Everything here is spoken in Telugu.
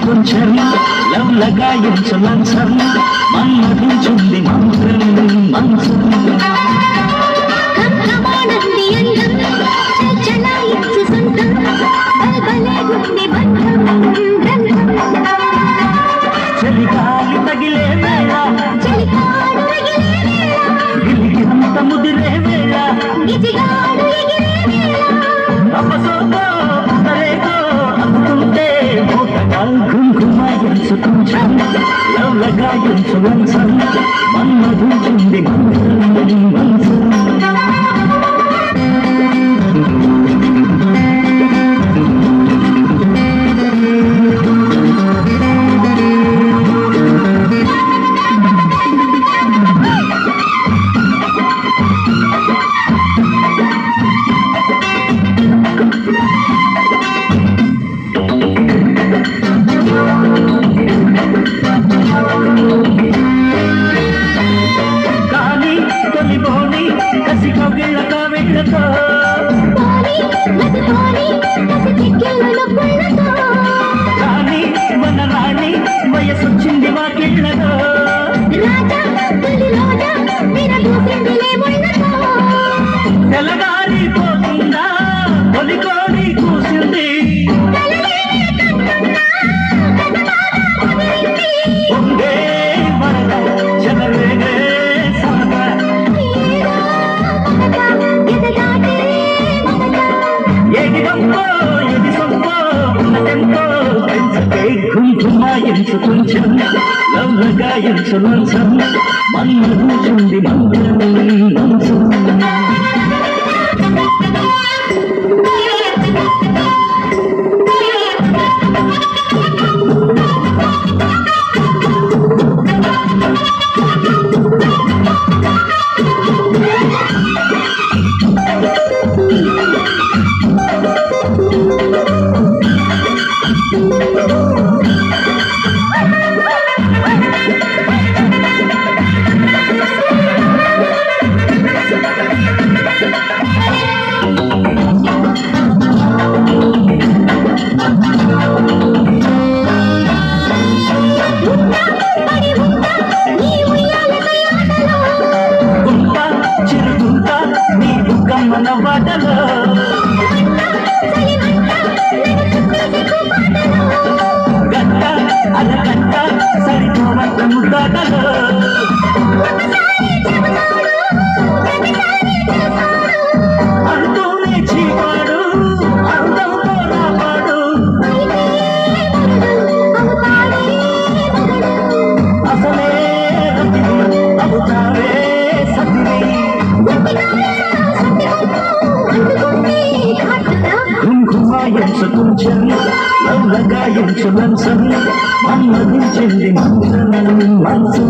కొంచెం లవ్లగాయించు లంచం మన్మధించుంది మంత్రం మంచం చలిగాలి తగిలే వేళ గిలిగినంత ముదిరే వేళ తపసోతో ఉదరేగో అందుతుంటే మూటగా ఘుంఘుమాయించు కొంచెం లవ్లగాయించు లంచం మన్మధించుంది మంత్రం మంచం రాణి మన రాణి వయసొచ్చింది వాకిళ్ళలో తెలగాలి పోతుందా ఒలికోడి కూసింది ఉండే వరద చెలవేగే ఘుంఘుమాయించు కొంచెం లవ్లగాయించు లంచం మన్మధించుంది మంత్రం మంచం మన వాటలో గట్ట అలగట్ట సరిపోవంత ముద్దలో అంటూనే చీవాడు అందంతో రావాడు అసలే అవుతావే సతిని ఘుంఘుమాయించు కొంచెం లవ్లగాయించు లంచం మన్మధించింది మంత్రం మంచం